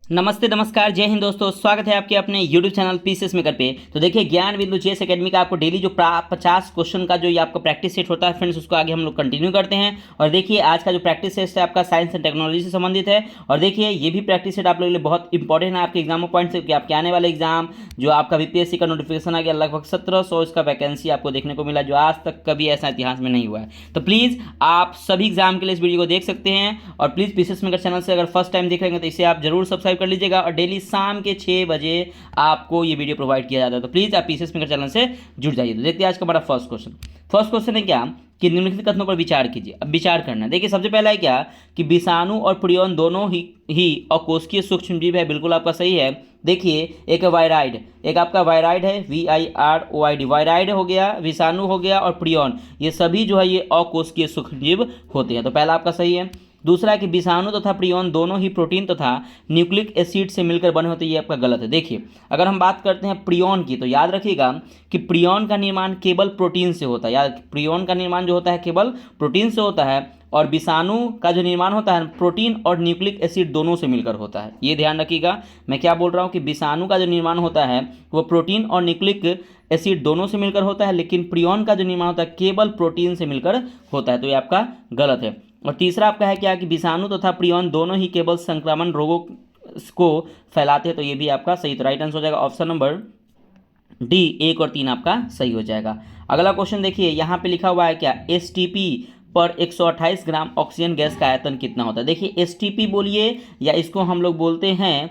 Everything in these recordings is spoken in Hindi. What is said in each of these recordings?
नमस्ते नमस्कार जय हिंद दोस्तों, स्वागत है आपके अपने YouTube चैनल पीसीएस मेकर पे। तो देखिए ज्ञान बिंदु जेएस एकेडमी का आपको डेली जो 50 क्वेश्चन का जो ये आपका प्रैक्टिस सेट होता है फ्रेंड्स, उसको आगे हम लोग कंटिन्यू करते हैं। और देखिए आज का जो प्रैक्टिस सेट है आपका साइंस एंड टेक्नोलॉजी से संबंधित है। और देखिए ये भी प्रैक्टिस सेट आप लोगों के लिए बहुत इंपॉर्टेंट है आपके एग्जाम पॉइंट से, कि आपके आने वाले एग्जाम जो आपका बीपीएससी का नोटिफिकेशन आ गया, लगभग 1700 इसका वैकेंसी आपको देखने को मिला, जो आज तक कभी ऐसा इतिहास में नहीं हुआ है। तो प्लीज़ आप सभी एग्जाम के लिए इस वीडियो को देख सकते हैं। और प्लीज़ पीसीएस मेकर चैनल से अगर फर्स्ट टाइम देख रहे हैं तो इसे आप जरूर सब्सक्राइब कर लीजिएगा। और डेली शाम के 6 बजे आपको ये वीडियो प्रोवाइड किया जाता है, तो प्लीज़ आप पीसीएस मेकर चैनल से जुड़ जाइए। तो देखते हैं आज का हमारा फर्स्ट क्वेश्चन है क्या कि निम्नलिखित कथनों पर विचार कीजिए। अब विचार करना है। देखिए सबसे पहला है क्या कि विषाणु और प्रियन दोनों ही अकोशिकीय सूक्ष्मजीव है। बिल्कुल आपका सही है। देखिए एक वायराइड, एक आपका वायराइड है VIROID, वायराइड हो गया, विषाणु हो गया और प्रियन, ये सभी जो है ये अकोशिकीय सूक्ष्मजीव होते हैं। तो पहला आपका सही है। दूसरा है कि विषाणु तथा प्रियन दोनों ही प्रोटीन तथा न्यूक्लिक एसिड से मिलकर बने होते हैं, ये आपका गलत है। देखिए अगर हम बात करते हैं प्रियन की, तो याद रखिएगा कि प्रियन का निर्माण केवल प्रोटीन से होता है। याद, प्रियन का निर्माण जो होता है केवल प्रोटीन से होता है, और विषाणु का जो निर्माण होता है प्रोटीन और न्यूक्लिक एसिड दोनों से मिलकर होता है। ये ध्यान रखिएगा, मैं क्या बोल रहा हूँ कि विषाणु का जो निर्माण होता है वो प्रोटीन और न्यूक्लिक एसिड दोनों से मिलकर होता है, लेकिन प्रियन का जो निर्माण होता है केवल प्रोटीन से मिलकर होता है। तो ये आपका गलत है। और तीसरा आपका है क्या कि विषाणु तथा प्रियन दोनों ही केवल संक्रमण रोगों को फैलाते हैं। तो ये भी आपका सही, तो राइट आंसर हो जाएगा ऑप्शन नंबर डी, 1 और 3 आपका सही हो जाएगा। अगला क्वेश्चन देखिए, यहाँ पे लिखा हुआ है क्या एसटीपी पर 128 ग्राम ऑक्सीजन गैस का आयतन कितना होता है। देखिए एसटीपी बोलिए या इसको हम लोग बोलते हैं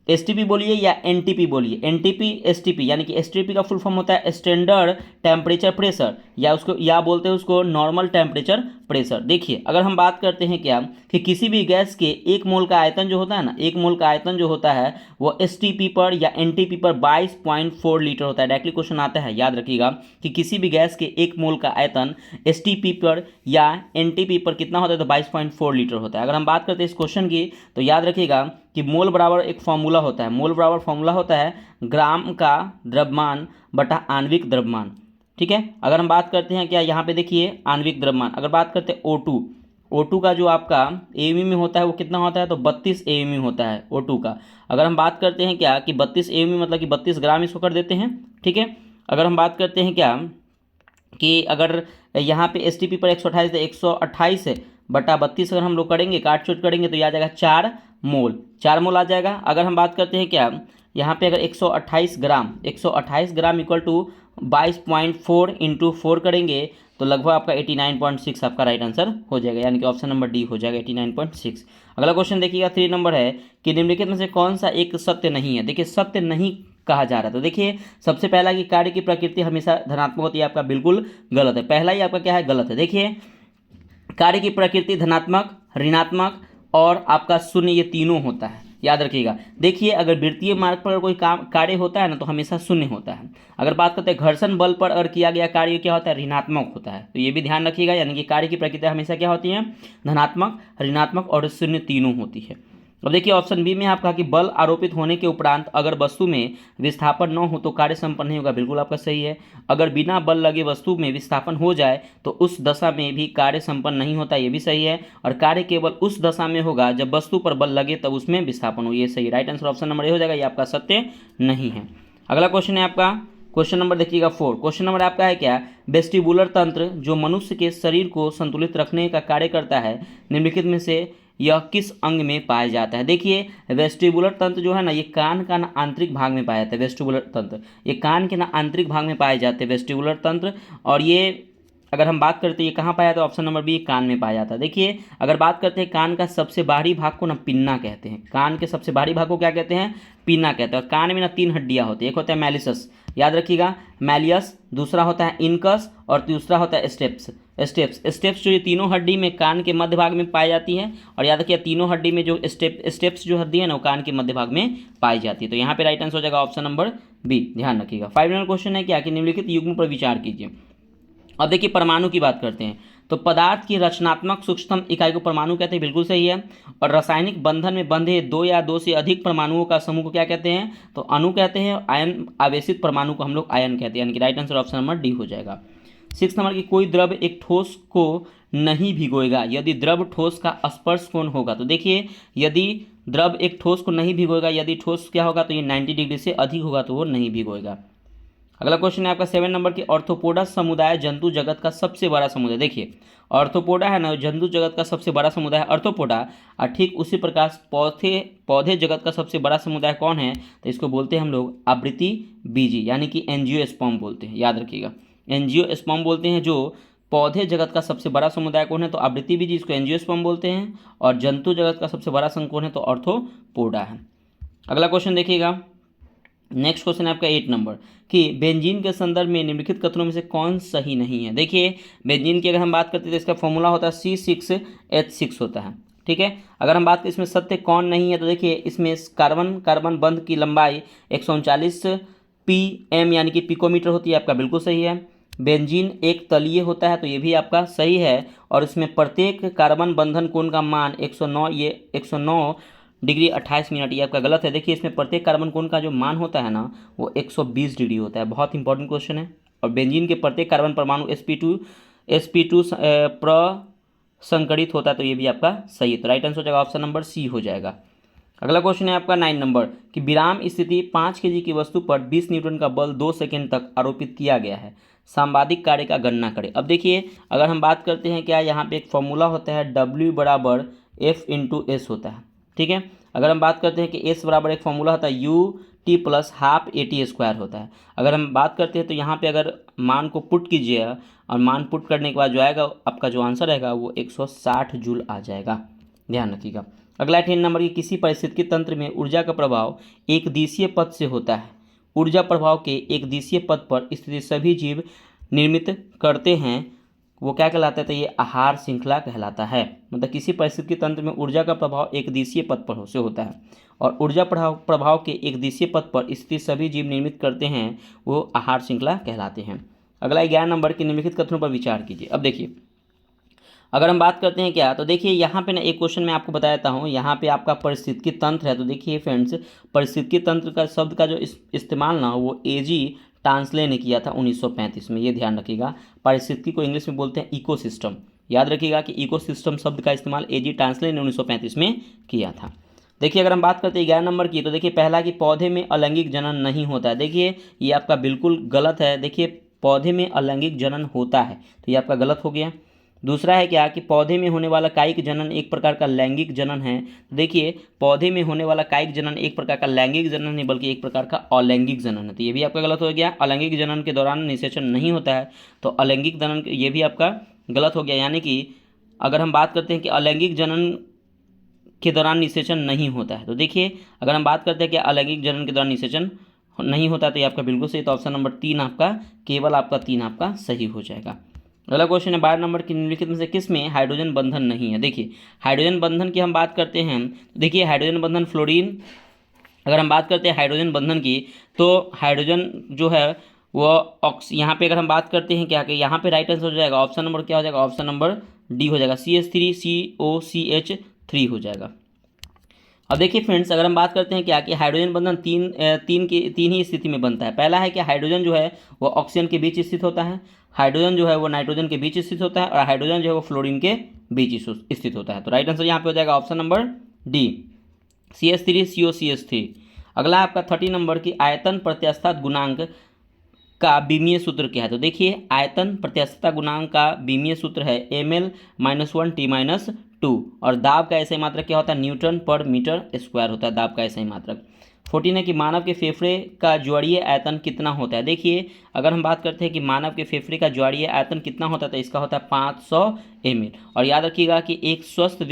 एसटीपी बोलिए या एनटीपी बोलिए, एनटीपी एसटीपी, यानी कि एसटीपी का फुल फॉर्म होता है स्टैंडर्ड टेम्परेचर प्रेशर, या उसको या बोलते हैं उसको नॉर्मल टेम्परेचर प्रेशर। देखिए अगर हम बात करते हैं क्या कि किसी भी गैस के 1 मोल का आयतन जो होता है ना, 1 मोल का आयतन जो होता है वो एसटीपी पर या एनटीपी पर 22.4 लीटर होता है। डायरेक्टली क्वेश्चन आता है, याद रखिएगा कि किसी भी गैस के 1 मोल का आयतन एसटीपी पर या एनटीपी पर कितना होता है, तो 22.4 लीटर होता है। अगर हम बात करते हैं इस क्वेश्चन की, तो याद रखिएगा कि मोल बराबर एक फॉर्मूला होता है, मोल बराबर फॉर्मूला होता है ग्राम का द्रव्यमान बटा आणविक द्रव्यमान। ठीक है, अगर हम बात करते हैं क्या यहाँ पे देखिए आणविक द्रव्यमान, अगर बात करते हैं O2 का जो आपका AMU में होता है वो कितना होता है, तो 32 AMU होता है O2 का। अगर हम बात करते हैं क्या कि 32 AMU मतलब कि 32 ग्राम इसको कर देते हैं। ठीक है, अगर हम बात करते हैं क्या कि अगर यहाँ पे STP पर 128 है, 128 बटा 32 अगर हम लोग करेंगे, काट छूट करेंगे, तो यह आ जाएगा 4 मोल आ जाएगा। अगर हम बात करते हैं क्या यहाँ पे अगर 128 ग्राम इक्वल टू 22.4 इंटू 4 करेंगे, तो लगभग आपका 89.6 आपका राइट आंसर हो जाएगा, यानी कि ऑप्शन नंबर डी हो जाएगा 89.6। अगला क्वेश्चन देखिएगा 3 नंबर है कि निम्नलिखित में से कौन सा एक सत्य नहीं है। देखिए सत्य नहीं कहा जा रहा है, तो देखिए सबसे पहला कि कार्य की प्रकृति हमेशा धनात्मक होती है, आपका बिल्कुल गलत है। पहला ही आपका क्या है, गलत है। देखिए कार्य की प्रकृति धनात्मक, ऋणात्मक और आपका शून्य, ये तीनों होता है, याद रखिएगा। देखिए अगर वृत्तीय मार्ग पर कोई काम कार्य होता है ना, तो हमेशा शून्य होता है। अगर बात करते हैं घर्षण बल पर अगर किया गया कार्य क्या होता है, ऋणात्मक होता है। तो ये भी ध्यान रखिएगा, यानी कि कार्य की प्रकृति हमेशा क्या होती है, धनात्मक, ऋणात्मक और शून्य तीनों होती है। अब देखिए ऑप्शन बी में आपका कि बल आरोपित होने के उपरांत अगर वस्तु में विस्थापन न हो तो कार्य संपन्न नहीं होगा। बिल्कुल आपका सही है। अगर बिना बल लगे वस्तु में विस्थापन हो जाए तो उस दशा में भी कार्य संपन्न नहीं होता, ये भी सही है। और कार्य केवल उस दशा में होगा जब वस्तु पर बल लगे तब उसमें विस्थापन हो, ये सही। Right answer option number A हो जाएगा, ये आपका सत्य नहीं है। अगला क्वेश्चन है आपका क्वेश्चन नंबर देखिएगा 4। क्वेश्चन नंबर आपका है क्या वेस्टिबुलर तंत्र जो मनुष्य के शरीर को संतुलित रखने का कार्य करता है, निम्नलिखित में से यह किस अंग में पाया जाता है। देखिए वेस्टिबुलर तंत्र जो है ना, ये कान का ना आंतरिक भाग में पाया जाता है। वेस्टिबुलर तंत्र ये कान के ना आंतरिक भाग में पाए जाते हैं वेस्टिबुलर तंत्र। और ये अगर हम बात करते हैं ये कहाँ पाया जाता है, ऑप्शन नंबर बी कान में पाया जाता है। देखिए अगर बात करते हैं कान का सबसे बाहरी भाग को ना पिन्ना कहते हैं। कान के सबसे बाहरी भाग को क्या कहते हैं, पिन्ना कहते हैं। और कान में ना 3 हड्डियाँ होती है, एक होता है मैलिसस, याद रखिएगा मैलियस, दूसरा होता है इनकस और तीसरा होता है स्टेप्स जो ये तीनों हड्डी में कान के मध्य भाग में पाई जाती है। और याद रखिए तीनों हड्डी में जो स्टेप्स जो हड्डी है ना वो कान के मध्य भाग में पाई जाती है। तो यहाँ पे राइट आंसर हो जाएगा ऑप्शन नंबर बी, ध्यान रखिएगा। 5 नंबर क्वेश्चन है क्या कि निम्नलिखित युग्म पर विचार कीजिए। अब देखिए परमाणु की बात करते हैं, तो पदार्थ की रचनात्मक सूक्ष्मतम इकाई को परमाणु कहते हैं, बिल्कुल सही है। और रासायनिक बंधन में बंधे 2 या 2 से अधिक परमाणुओं का समूह को क्या कहते हैं, तो अणु कहते हैं। आयन आवेशित परमाणु को हम लोग आयन कहते हैं, यानी कि right answer option number D हो जाएगा। 6 नंबर की कोई द्रव एक ठोस को नहीं भिगोएगा यदि द्रव ठोस का स्पर्श कोण होगा। तो देखिए यदि द्रव एक ठोस को नहीं भिगोएगा, यदि ठोस क्या होगा तो ये 90 डिग्री से अधिक होगा तो वो नहीं भिगोएगा। अगला क्वेश्चन है आपका 7 नंबर की ऑर्थोपोडा समुदाय जंतु जगत का सबसे बड़ा समुदाय। देखिए ऑर्थोपोडा है ना, जंतु जगत का सबसे बड़ा समुदाय है ऑर्थोपोडा, और ठीक उसी प्रकार पौधे जगत का सबसे बड़ा समुदाय कौन है, तो इसको बोलते हैं हम लोग आवृत्ति बीजी, यानी कि एंजियोस्पर्म बोलते हैं। याद रखिएगा एंजियोस्पर्म बोलते हैं। जो पौधे जगत का सबसे बड़ा समुदाय कौन है, तो आवृत्ति बीजी, इसको एंजियोस्पर्म बोलते हैं। और जंतु जगत का सबसे बड़ा संघ कौन है, तो ऑर्थोपोडा है। अगला क्वेश्चन देखिएगा, नेक्स्ट क्वेश्चन है आपका 8 नंबर कि बेंजीन के संदर्भ में निम्नलिखित कथनों में से कौन सही नहीं है। देखिए बेंजीन की अगर हम बात करते हैं तो इसका फॉर्मूला होता है C6H6 होता है, ठीक है। अगर हम बात करें इसमें सत्य कौन नहीं है, तो देखिए इसमें कार्बन बंध की लंबाई 139 pm यानी कि पिकोमीटर होती है, आपका बिल्कुल सही है। बेंजीन एक तलीय होता है, तो ये भी आपका सही है। और इसमें प्रत्येक कार्बन बंधन कोण का मान 109, ये 109 डिग्री 28 मिनट, ये आपका गलत है। देखिए इसमें प्रत्येक कार्बन कोण का जो मान होता है ना वो 120 डिग्री होता है। बहुत इंपॉर्टेंट क्वेश्चन है। और बेंजीन के प्रत्येक कार्बन परमाणु sp2 प्रसंकरित होता है, तो ये भी आपका सही है। तो राइट आंसर हो जाएगा ऑप्शन नंबर सी हो जाएगा। अगला क्वेश्चन है आपका 9 नंबर कि विराम स्थिति 5 kg की वस्तु पर 20 न्यूटन का बल 2 सेकेंड तक आरोपित किया गया है, सांबादिक कार्य का गणना करें। अब देखिए अगर हम बात करते हैं क्या, यहाँ पे एक फॉर्मूला होता है W बराबर F/S होता है, ठीक है। अगर हम बात करते हैं कि S बराबर एक फॉर्मूला होता है UT प्लस हाफ AT² होता है। अगर हम बात करते हैं तो यहाँ पे अगर मान को पुट कीजिए और मान पुट करने के बाद जो आएगा आपका जो आंसर रहेगा वो 160 जूल आ जाएगा, ध्यान रखिएगा। अगला 10 नंबर की किसी पारिस्थितिकी तंत्र में ऊर्जा का प्रभाव एक दिशीय पथ से होता है। ऊर्जा प्रभाव के एक दिशीय पथ पर स्थित सभी जीव निर्मित करते हैं, वो क्या कहलाता है, तो ये आहार श्रृंखला कहलाता है। मतलब किसी पारिस्थितिकी तंत्र में ऊर्जा का प्रभाव एक दिशीय पथ पर से होता है और ऊर्जा प्रभाव के एक दिशीय पथ पर स्थित सभी जीव निर्मित करते हैं, वो आहार श्रृंखला कहलाते हैं। अगला 11 नंबर के निम्नलिखित कथनों पर विचार कीजिए। अब देखिए अगर हम बात करते हैं क्या, तो देखिए यहाँ पे ना एक क्वेश्चन मैं आपको बता देता हूँ। यहाँ पे आपका पारिस्थितिकी तंत्र है, तो देखिए फ्रेंड्स पारिस्थितिकी तंत्र का शब्द का जो इस्तेमाल ना वो एजी टांसले ने किया था 1935 में, ये ध्यान रखिएगा। पारिस्थितिकी को इंग्लिश में बोलते हैं इकोसिस्टम। याद रखिएगा कि इकोसिस्टम शब्द का इस्तेमाल एजी टांसले ने 1935 में किया था। देखिए अगर हम बात करते हैं 11 नंबर की, तो देखिए पहला कि पौधे में अलैंगिक जनन नहीं होता है। देखिए ये आपका बिल्कुल गलत है। देखिए पौधे में अलैंगिक जनन होता है, तो ये आपका गलत हो गया। दूसरा है क्या कि पौधे में होने वाला कायिक जनन एक प्रकार का लैंगिक जनन है। देखिए पौधे में होने वाला कायिक जनन एक प्रकार का लैंगिक जनन नहीं बल्कि एक प्रकार का अलैंगिक जनन है, तो ये भी आपका गलत हो गया। अलैंगिक जनन के दौरान निषेचन नहीं होता है, तो अलैंगिक जनन ये भी आपका गलत हो गया। यानी कि अगर हम बात करते हैं कि अलैंगिक जनन के दौरान निषेचन नहीं होता है, तो देखिए अगर हम बात करते हैं कि अलैंगिक जनन के दौरान निषेचन नहीं होता है, तो ये आपका बिल्कुल सही। तो ऑप्शन नंबर 3 आपका केवल आपका 3 आपका सही हो जाएगा। अगला क्वेश्चन है 12 नंबर की निम्नलिखित में से किस में हाइड्रोजन बंधन नहीं है। देखिए हाइड्रोजन बंधन की हम बात करते हैं, देखिए हाइड्रोजन बंधन फ्लोरीन, अगर हम बात करते हैं हाइड्रोजन बंधन की, तो हाइड्रोजन जो है वो यहाँ पे अगर हम बात करते हैं क्या कि यहाँ पे राइट आंसर हो जाएगा ऑप्शन नंबर क्या हो जाएगा, ऑप्शन नंबर डी हो जाएगा, CH3COCH3 हो जाएगा। अब देखिए फ्रेंड्स अगर हम बात करते हैं क्या कि हाइड्रोजन बंधन तीन ही स्थिति में बनता है। पहला है कि हाइड्रोजन जो है वो ऑक्सीजन के बीच स्थित होता है, हाइड्रोजन जो है वो नाइट्रोजन के बीच स्थित होता है और हाइड्रोजन जो है वो फ्लोरीन के बीच स्थित होता है। तो राइट आंसर यहाँ पे हो जाएगा ऑप्शन नंबर डी, CH3COCH3। अगला आपका 30 नंबर की आयतन प्रत्यास्थता गुणांक का बीमीय सूत्र क्या है। तो देखिए आयतन प्रत्यास्थता गुणांक का बीमीय सूत्र है ml-1t-2 और दाब का ऐसा मात्रक क्या होता है, न्यूटन पर मीटर स्क्वायर होता है दाब का ऐसा मात्रक। 14 है कि मानव के फेफड़े का ज्वारीय आयतन कितना होता है। देखिए अगर हम बात करते हैं कि मानव के फेफड़े का ज्वारीय आयतन कितना होता है, तो इसका होता है 500 ml। और याद रखिएगा कि एक स्वस्थ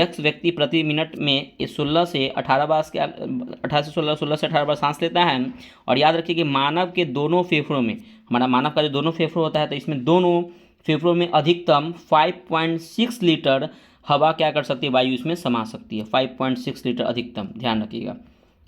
व्यक्ति प्रति मिनट में 16 से 18 बार 16 से 18 बार सांस लेता है। और याद रखिए कि मानव के दोनों फेफड़ों में, हमारा मानव का जो दोनों फेफड़ों होता है, तो इसमें दोनों फेफड़ों में अधिकतम 5.6 लीटर हवा क्या कर सकती है, वायु इसमें समा सकती है, 5.6 लीटर अधिकतम, ध्यान रखिएगा।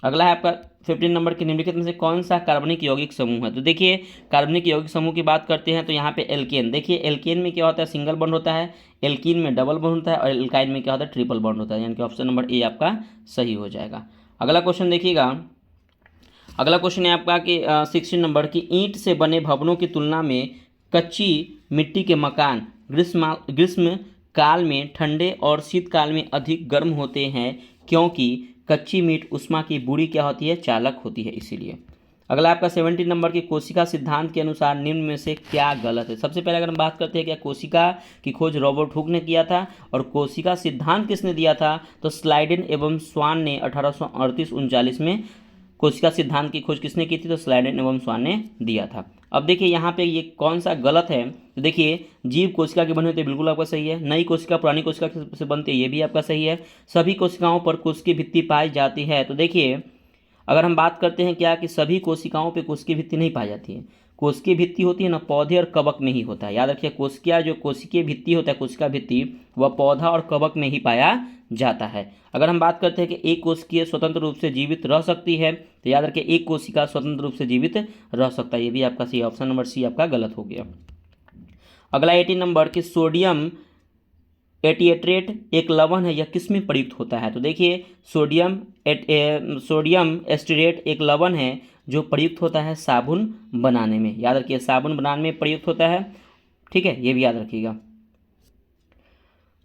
अगला है आपका 15 नंबर के निम्नलिखित में से कौन सा कार्बनिक यौगिक समूह है। तो देखिए कार्बनिक यौगिक समूह की बात करते हैं तो यहाँ पे एल्केन, देखिए एल्केन में क्या होता है, सिंगल बॉन्ड होता है, एल्कीन में डबल बॉन्ड होता है और एल्काइन में क्या होता है, ट्रिपल बॉन्ड होता है, यानी कि ऑप्शन नंबर ए आपका सही हो जाएगा। अगला क्वेश्चन देखिएगा अगला क्वेश्चन है आपका कि 16 नंबर की ईंट से बने भवनों की तुलना में कच्ची मिट्टी के मकान ग्रीष्म काल में ठंडे और शीतकाल में अधिक गर्म होते हैं, क्योंकि कच्ची मीट ऊष्मा की बुरी क्या होती है, चालक होती है, इसीलिए। अगला आपका 17 नंबर की कोशिका सिद्धांत के अनुसार निम्न में से क्या गलत है। सबसे पहले अगर हम बात करते हैं क्या कोशिका की खोज रॉबर्ट हुक ने किया था, और कोशिका सिद्धांत किसने दिया था, तो स्लाइडेन एवं स्वान ने 1838-39 में कोशिका सिद्धांत की खोज किसने की थी, तो स्लाइडेन एवं स्वान ने दिया था। अब देखिए यहाँ पे ये कौन सा गलत है, तो देखिए जीव कोशिका के बने होते बिल्कुल आपका सही है, नई कोशिका पुरानी कोशिका से बनती है ये भी आपका सही है, सभी कोशिकाओं पर कोशिकीय भित्ति पाई जाती है। तो देखिए अगर हम बात करते हैं क्या कि सभी कोशिकाओं पे कोशिकीय भित्ति नहीं पाई जाती है, कोशिकीय भित्ति होती है ना पौधे और कवक में ही होता है। याद रखिए कोशिका जो कोशिकीय भित्ति होता है, कोशिका भित्ति, वह पौधा और कवक में ही पाया जाता है। अगर हम बात करते हैं कि एक कोशिकीय स्वतंत्र रूप से जीवित रह सकती है, तो याद रखिए एक कोशिका स्वतंत्र रूप से जीवित रह सकता है, ये भी आपका सी, ऑप्शन नंबर सी आपका गलत हो गया। अगला 18 नंबर की सोडियम एटिएट्रेट एक लवण है, यह किस में प्रयुक्त होता है, तो देखिए सोडियम एस्टेरेट एक लवण है जो प्रयुक्त होता है साबुन बनाने में। याद रखिए साबुन बनाने में प्रयुक्त होता है, ठीक है, ये भी याद रखिएगा।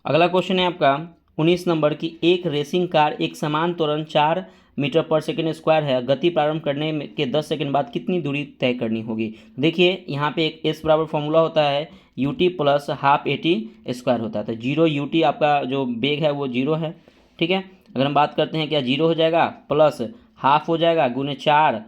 अगला क्वेश्चन है आपका 19 नंबर की एक रेसिंग कार एक समान त्वरण 4 मीटर पर सेकेंड स्क्वायर है, गति प्रारंभ करने के 10 सेकंड बाद कितनी दूरी तय करनी होगी। देखिए यहाँ पे एक एस बराबर फॉर्मूला होता है UT plus half eighty square होता है, तो 0 यूटी आपका जो वेग है वो 0 है, ठीक है। अगर हम बात करते हैं क्या 0 हो जाएगा प्लस हाफ हो जाएगा गुने 4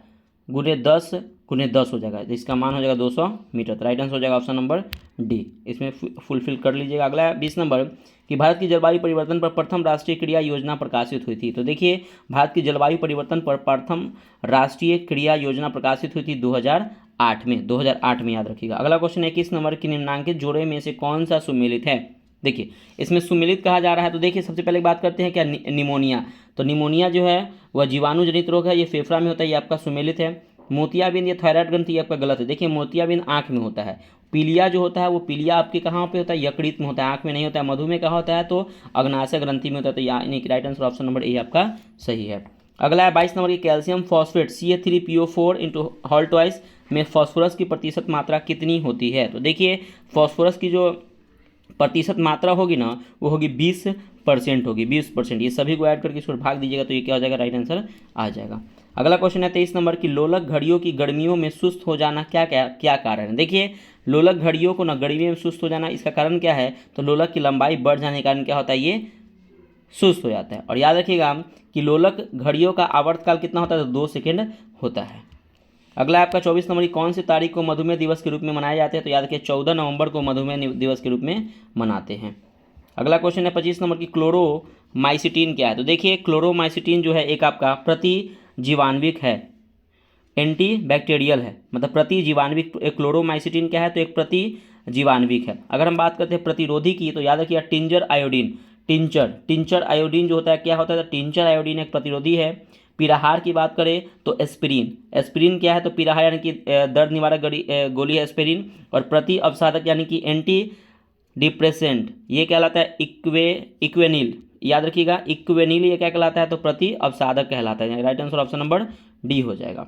गुने 10 गुने 10 हो जाएगा, तो इसका मान हो जाएगा 200 मीटर। तो राइट आंसर हो जाएगा ऑप्शन नंबर डी, इसमें फुलफिल कर लीजिएगा। अगला है 20 नंबर कि भारत की जलवायु परिवर्तन पर प्रथम राष्ट्रीय क्रिया योजना प्रकाशित हुई थी। तो देखिए भारत की जलवायु परिवर्तन पर प्रथम राष्ट्रीय क्रिया योजना प्रकाशित हुई थी 2008 में, 2008 में याद रखिएगा। अगला क्वेश्चन है 21 नंबर की निम्नांकित जोड़े में से कौन सा सुमेलित है। देखिए इसमें सुमेलित कहा जा रहा है, तो देखिए सबसे पहले बात करते हैं क्या निमोनिया, तो निमोनिया जो है वह जीवाणु जनित रोग है, ये फेफड़ा में होता है, ये आपका सुमेलित है। मोतियाबिंद ये थायराइड ग्रंथि आपका गलत है। देखिए मोतियाबिंद आंख में होता है, पीलिया जो होता है वो पीलिया आपके कहाँ पे होता है, यकृत में होता है, आंख में नहीं होता है। मधुमेह कहाँ होता है, तो अग्नाशय ग्रंथि में होता है, तो यानी कि right answer option number A आपका सही है। अगला है 22 नंबर की calcium phosphate CA3PO4 into hall twice में फॉस्फोरस की प्रतिशत मात्रा कितनी होती है। तो देखिए फॉस्फोरस की जो प्रतिशत मात्रा होगी ना वो होगी 20% होगी, 20%। ये सभी को ऐड करके इसको भाग दीजिएगा तो ये क्या हो जाएगा, राइट आंसर आ जाएगा। अगला क्वेश्चन है 23 नंबर की लोलक घड़ियों की गर्मियों में सुस्त हो जाना क्या कारण है। देखिए लोलक घड़ियों को ना गर्मियों में सुस्त हो जाना, इसका कारण क्या है, तो लोलक की लंबाई बढ़ जाने के कारण क्या होता है, ये सुस्त हो जाता है। और याद रखिएगा कि लोलक घड़ियों का आवर्तकाल कितना होता है, तो 2 सेकेंड होता है। अगला आपका 24 नंबर की कौन सी तारीख को मधुमेह दिवस के रूप में मनाए जाते हैं, तो याद रखिए 14 नवंबर को मधुमेह दिवस के रूप में मनाते हैं। अगला क्वेश्चन है 25 नंबर की क्लोरोमाइसिटीन क्या है। तो देखिए क्लोरोमाइसिटीन जो है एक आपका प्रतिजीवान्विक है, एंटी बैक्टीरियल है, मतलब प्रतिजीवान्विक। क्लोरोमाइसिटीन क्या है, तो एक प्रतिजीवान्विक है। अगर हम बात करते हैं प्रतिरोधी की, तो याद रखिए टिंचर आयोडीन, टिंचर आयोडीन जो होता है क्या होता है, तो टिंचर आयोडीन एक प्रतिरोधी है। पीराहार की बात करें तो एस्पिरिन क्या है, तो पीराहार यानी कि दर्द निवारक गोली है एस्पिरिन। और प्रति अवसादक यानी कि एंटी डिप्रेसेंट ये कहलाता है इक्वेनिल, याद रखिएगा इक्वेनिल ये क्या कहलाता है, तो प्रति अवसादक कहलाता है। Right answer option number D हो जाएगा।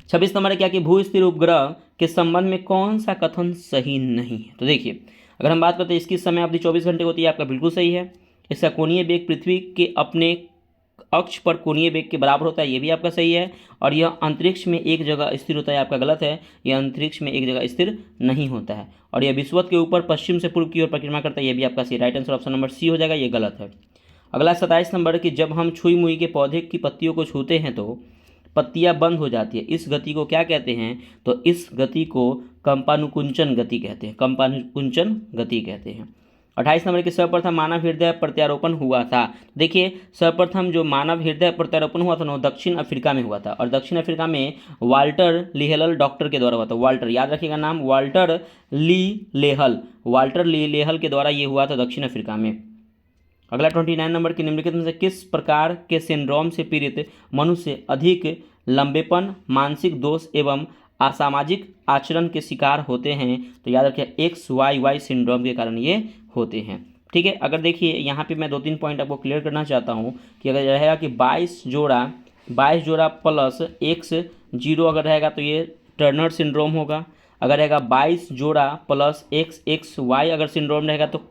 26 नंबर है क्या कि भू स्थिर उपग्रह के संबंध में कौन सा कथन सही नहीं है। तो देखिए अगर हम बात करते हैं इसकी समय अवधि 24 घंटे होती है, आपका बिल्कुल सही है। इसका कोणीय वेग पृथ्वी के अपने अक्ष पर कोणीय वेग के बराबर होता है, ये भी आपका सही है। और यह अंतरिक्ष में एक जगह स्थिर होता है, आपका गलत है, यह अंतरिक्ष में एक जगह स्थिर नहीं होता है। और यह विषुवत के ऊपर पश्चिम से पूर्व की ओर परिक्रमा करता है, ये भी आपका सही। Right answer option number C हो जाएगा, ये गलत है। अगला 27 नंबर कि जब हम छुई मुई के पौधे की पत्तियों को छूते हैं तो पत्तियां बंद हो जाती है, इस गति को क्या कहते हैं, तो इस गति को कंपानुकुंचन गति कहते हैं, कंपानुकुंचन गति कहते हैं। 28 नंबर के सर्वप्रथम मानव हृदय प्रत्यारोपण हुआ था। देखिए सर्वप्रथम जो मानव हृदय प्रत्यारोपण हुआ था ना दक्षिण अफ्रीका में हुआ था, और दक्षिण अफ्रीका में वाल्टर लीहेल डॉक्टर के द्वारा हुआ था। वाल्टर याद रखिएगा नाम, वाल्टर ली लेहल के द्वारा ये हुआ था दक्षिण अफ्रीका में। अगला 29 नंबर की निम्नलिखित में से किस प्रकार के सिंड्रोम से पीड़ित मनुष्य अधिक लंबेपन, मानसिक दोष एवं असामाजिक आचरण के शिकार होते हैं, तो याद रखिए XYY सिंड्रोम के कारण ये होते हैं, ठीक है। अगर देखिए यहाँ पे मैं 2-3 पॉइंट आपको क्लियर करना चाहता हूँ कि अगर रहेगा कि 22 जोड़ा 22 जोड़ा प्लस एक्स जीरो अगर रहेगा तो ये टर्नर सिंड्रोम होगा। अगर रहेगा 22 जोड़ा प्लस एक्स एक्स वाई अगर सिंड्रोम रहेगा तो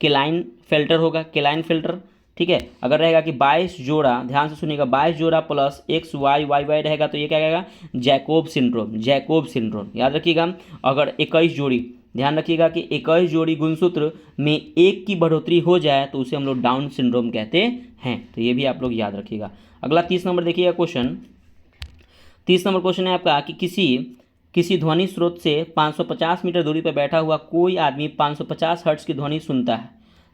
केलाइन फिल्टर होगा, केलाइन फिल्टर। ठीक है, अगर रहेगा कि 22 जोड़ा, ध्यान से सुनिएगा, 22 जोड़ा plus X Y Y Y रहेगा तो ये क्या कहेगा, जैकोब सिंड्रोम, जैकोब सिंड्रोम याद रखिएगा। अगर 21 जोड़ी, ध्यान रखिएगा कि 21 जोड़ी गुणसूत्र में एक की बढ़ोतरी हो जाए तो उसे हम लोग डाउन सिंड्रोम कहते हैं, तो ये भी आप लोग याद रखिएगा। अगला 30 नंबर देखिएगा क्वेश्चन। 30 नंबर क्वेश्चन है आपका कि किसी ध्वनि स्रोत से 550 मीटर दूरी पर बैठा हुआ कोई आदमी 550 हर्ट्ज की ध्वनि सुनता है।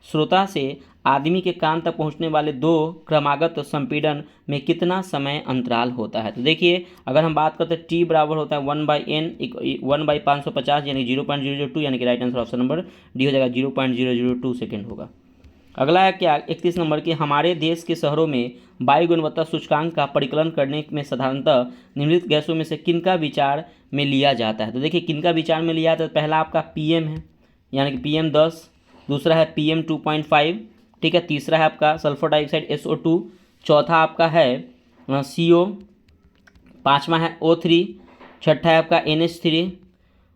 श्रोता से आदमी के कान तक पहुंचने वाले दो क्रमागत संपीड़न में कितना समय अंतराल होता है। तो देखिए, अगर हम बात करते हैं टी बराबर होता है 1/n 1/550 यानी 0.002, यानी कि right answer option number D हो जाएगा, 0.002 सेकेंड होगा। अगला है क्या 31 नंबर की, हमारे देश के शहरों में वायु गुणवत्ता सूचकांक का परिकलन करने में साधारणतः निम्नलिखित गैसों में से किनका विचार में लिया जाता है। तो देखिए, किनका विचार में लिया जाता है, पहला आपका पीएम है, यानी कि PM 10, दूसरा है PM 2.5, ठीक है, तीसरा है आपका सल्फर डाइऑक्साइड SO2, चौथा आपका है CO, पाँचवा है O3, छठा है आपका NH3।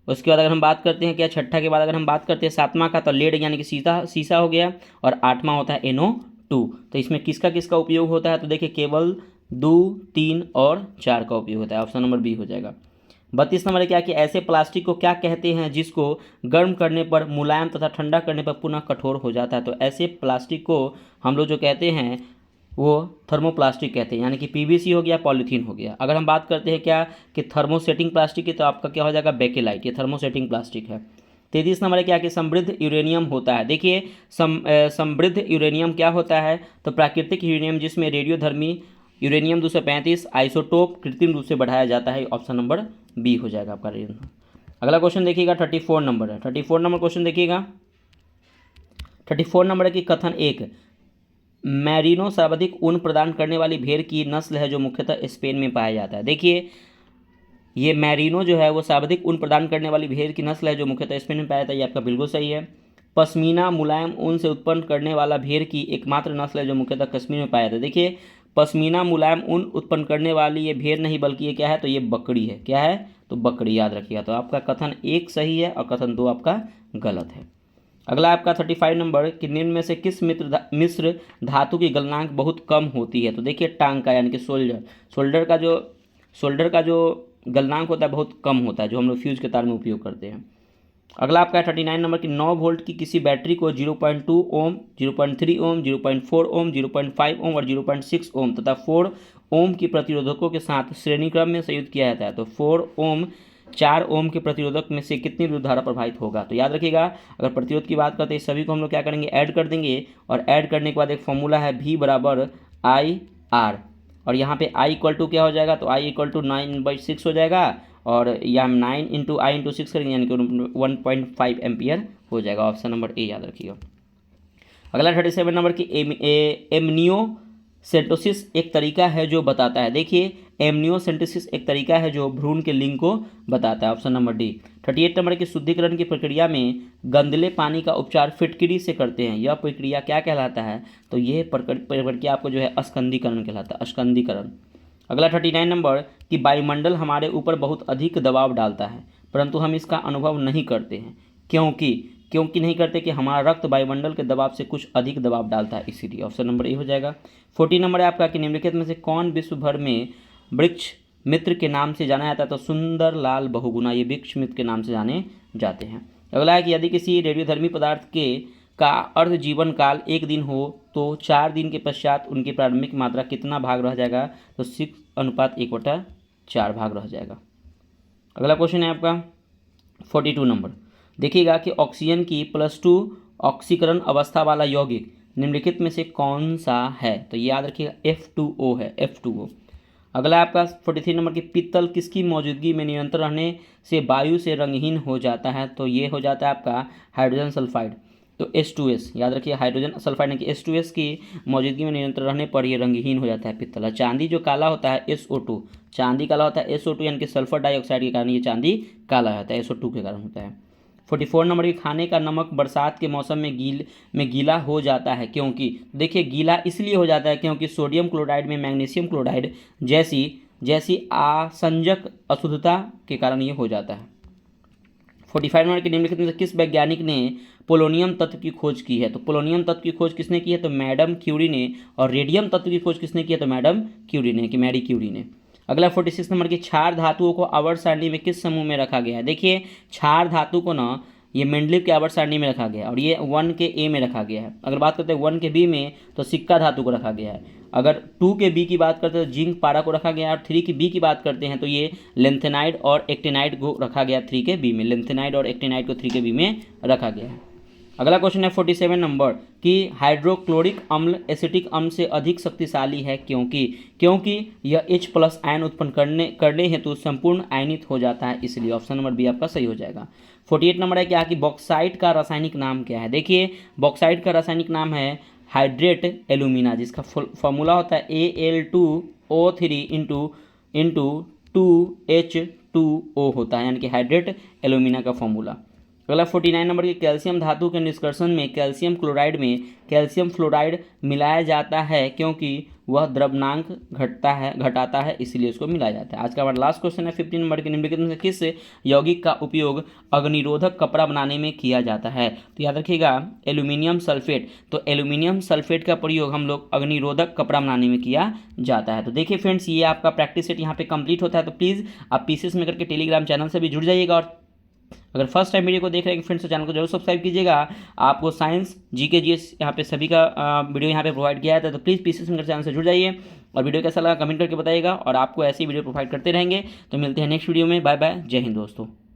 उसके बाद अगर हम बात करते हैं क्या, छठा के बाद अगर हम बात करते हैं सातवां का, तो लेड यानी कि सीसा हो गया, और आठवां होता है NO2। तो इसमें किसका किसका उपयोग होता है, तो देखिए केवल 2, 3 और 4 का उपयोग होता है, ऑप्शन नंबर बी हो जाएगा। 32 नंबर क्या कि ऐसे प्लास्टिक को क्या कहते हैं जिसको गर्म करने पर मुलायम तथा ठंडा करने पर पुनः कठोर हो जाता है। तो ऐसे प्लास्टिक को हम लोग जो कहते हैं वो थर्मोप्लास्टिक कहते हैं, यानी कि PVC हो गया, पॉलीथीन हो गया। अगर हम बात करते हैं क्या कि थर्मोसेटिंग प्लास्टिक की, तो आपका क्या हो जाएगा, बेकेलाइट, ये थर्मोसेटिंग प्लास्टिक है। 33 नंबर क्या कि समृद्ध यूरेनियम होता है। देखिए, समृद्ध यूरेनियम क्या होता है, तो प्राकृतिक यूरेनियम जिसमें रेडियोधर्मी यूरेनियम 235 आइसोटोप कृत्रिम रूप से बढ़ाया जाता है, ऑप्शन नंबर बी हो जाएगा आपका रीजन। अगला क्वेश्चन देखिएगा 34 नंबर है। 34 नंबर क्वेश्चन देखिएगा, 34 नंबर की कथन एक, मैरिनो सर्वाधिक ऊन प्रदान करने वाली भेड़ की नस्ल है जो मुख्यतः स्पेन में पाया जाता है। देखिए, ये मैरिनो जो है वो सर्वाधिक ऊन प्रदान करने वाली भेड़ की नस्ल है जो मुख्यतः स्पेन में पाया जाता है, ये आपका बिल्कुल सही है। पश्मीना मुलायम ऊन से उत्पन्न करने वाला भेड़ की एकमात्र नस्ल है जो मुख्यतः कश्मीर में पाया जाता है। देखिए, पश्मीना मुलायम ऊन उत्पन्न करने वाली ये भेड़ नहीं बल्कि ये क्या है, तो ये बकरी है, क्या है, तो बकरी, याद रखिएगा। तो आपका कथन एक सही है और कथन दो आपका गलत है। अगला आपका 35 नंबर कि निम्न में से किस मिश्र धातु की गलनांक बहुत कम होती है। तो देखिए, टांग का यानी कि सोल्डर का जो गलनांक होता है बहुत कम होता है, जो हम लोग फ्यूज के तार में उपयोग करते हैं। अगला आपका 39 नंबर की 9 वोल्ट की किसी बैटरी को 0.2 ओम, 0.3 ओम, 0.4 ओम, 0.5 ओम और 0.6 ओम तथा 4 ओम की प्रतिरोधकों के साथ श्रेणी क्रम में संयुक्त किया जाता है। तो 4 ओम 4 ओम के प्रतिरोधक में से कितनी विद्युत धारा प्रभावित होगा। तो याद रखिएगा, अगर प्रतिरोध की बात करते हैं सभी को हम लोग क्या करेंगे, ऐड कर देंगे, और ऐड करने के बाद एक फॉर्मूला है V बराबर IR, और यहाँ पे I इक्वल टू क्या हो जाएगा, तो I इक्वल टू 9/6 हो जाएगा, और यहाँ 9 × I × 6 करेंगे यानी कि 1.5 एम्पियर हो जाएगा, ऑप्शन नंबर ए याद रखिएगा। अगला 37 नंबर की एमनियोसेंटोसिस एक तरीका है जो बताता है। देखिए, एमनियोसेंटोसिस एक तरीका है जो भ्रूण के लिंग को बताता है, ऑप्शन नंबर डी। 38 नंबर की शुद्धिकरण की प्रक्रिया में गंदले पानी का उपचार फिटकिरी से करते हैं, यह प्रक्रिया क्या कहलाता है। तो यह प्रक्रिया आपको जो है अस्कंदीकरण कहलाता है, अस्कंदीकरण। अगला 39 नंबर कि वायुमंडल हमारे ऊपर बहुत अधिक दबाव डालता है परंतु हम इसका अनुभव नहीं करते हैं, क्योंकि नहीं करते कि हमारा रक्त वायुमंडल के दबाव से कुछ अधिक दबाव डालता है, इसीलिए ऑप्शन नंबर ए हो जाएगा। 40 नंबर है आपका कि निम्नलिखित में से कौन विश्व भर में वृक्ष मित्र के नाम से जाना जाता है। तो सुंदर लाल बहुगुणा, ये वृक्ष मित्र के नाम से जाने जाते हैं। अगला है कि यदि किसी रेडियोधर्मी पदार्थ का अर्ध जीवन काल 1 दिन हो तो 4 दिन के पश्चात उनकी प्रारंभिक मात्रा कितना भाग रह जाएगा। तो 6:1/4 भाग रह जाएगा। अगला क्वेश्चन है आपका 42 नंबर। देखिएगा कि ऑक्सीजन की +2 ऑक्सीकरण अवस्था वाला यौगिक निम्नलिखित में से कौन सा है। तो याद रखिएगा F2O है, F2O। अगला आपका 43 नंबर की पित्तल किसकी मौजूदगी में निरंतर रहने से वायु से रंगहीन हो जाता है। तो ये हो जाता है आपका हाइड्रोजन सल्फाइड, तो H2S याद रखिए, हाइड्रोजन सल्फाइड यानी कि H2S की मौजूदगी में निरंतर रहने पर ये रंगहीन हो जाता है पित्तल। चांदी जो काला होता है SO2, चांदी काला होता है SO2 यानी कि सल्फर डाइऑक्साइड के कारण ये चांदी काला होता है, SO2 के कारण होता है। 44 नंबर की खाने का नमक बरसात के मौसम में गीला हो जाता है क्योंकि, देखिए गीला इसलिए हो जाता है क्योंकि सोडियम क्लोराइड में मैग्नीशियम क्लोराइड जैसी जैसी आसंजक अशुद्धता के कारण ये हो जाता है। 45 नंबर के निम्नलिखित में से किस वैज्ञानिक ने पोलोनियम तत्व की खोज की है? तो पोलोनियम तत्व की खोज किसने की है? तो मैडम क्यूरी ने। और रेडियम तत्व की खोज किसने की है? तो मैडम क्यूरी ने, कि मैरी क्यूरी ने। अगला 46 नंबर की क्षार धातुओं को आवर्त सारणी में किस समूह में रखा गया है? देखिए क्षार धातु को ना ये मेंडलीव के आवर्त सारणी में रखा गया है और ये 1 के ए में रखा गया है। अगर बात करते हैं 1 के बी में तो सिक्का धातु को रखा गया है। अगर 2 के बी की बात करते हैं तो जिंक पारा को रखा गया है। और 3 की बी की बात करते हैं तो ये लेंथेनाइड और एक्टिनाइड को रखा गया 3 के बी में। लेंथेनाइड और एक्टिनाइड को 3 के बी में रखा गया है। अगला क्वेश्चन है 47 नंबर कि हाइड्रोक्लोरिक अम्ल एसिटिक अम्ल से अधिक शक्तिशाली है क्योंकि यह H+ आयन उत्पन्न करने हेतु संपूर्ण आयनित हो जाता है, इसलिए ऑप्शन नंबर बी आपका सही हो जाएगा। 48 नंबर है क्या कि बॉक्साइट का रासायनिक नाम क्या है? देखिए बॉक्साइट का रासायनिक नाम है हाइड्रेट एल्यूमिना, जिसका फॉर्मूला होता है Al2O3 इंटू 2H2O होता है, यानी कि हाइड्रेट एल्यूमिना का फॉर्मूला। अगला 49 नंबर की कैल्शियम धातु के निष्कर्षण में कैल्शियम क्लोराइड में कैल्शियम फ्लोराइड मिलाया जाता है क्योंकि वह द्रव्यनांक घटाता है, इसलिए उसको मिलाया जाता है। आज का हमारा लास्ट क्वेश्चन है 50 नंबर के निम्नलिखित में से किस यौगिक का उपयोग अग्निरोधक कपड़ा बनाने में किया जाता है? तो याद रखिएगा एल्यूमिनियम सल्फेट। तो एल्यूमिनियम सल्फेट का प्रयोग हम लोग अग्निरोधक कपड़ा बनाने में किया जाता है। तो देखिए फ्रेंड्स ये आपका प्रैक्टिस सेट यहाँ पे कंप्लीट होता है। तो प्लीज़ आप पीसीएस मेकर के टेलीग्राम चैनल से भी जुड़ जाइएगा और अगर फर्स्ट टाइम वीडियो को देख रहे हैं फ्रेंड्स तो चैनल को जरूर सब्सक्राइब कीजिएगा। आपको साइंस जीके जीएस यहाँ पे सभी का वीडियो यहाँ पे प्रोवाइड किया जाता है। तो प्लीज़ पीसीएस मेकर चैनल से जुड़ जाइए और वीडियो कैसा लगा कमेंट करके बताइएगा और आपको ऐसी वीडियो प्रोवाइड करते रहेंगे। तो मिलते हैं नेक्स्ट वीडियो में। बाय बाय, जय हिंद दोस्तों।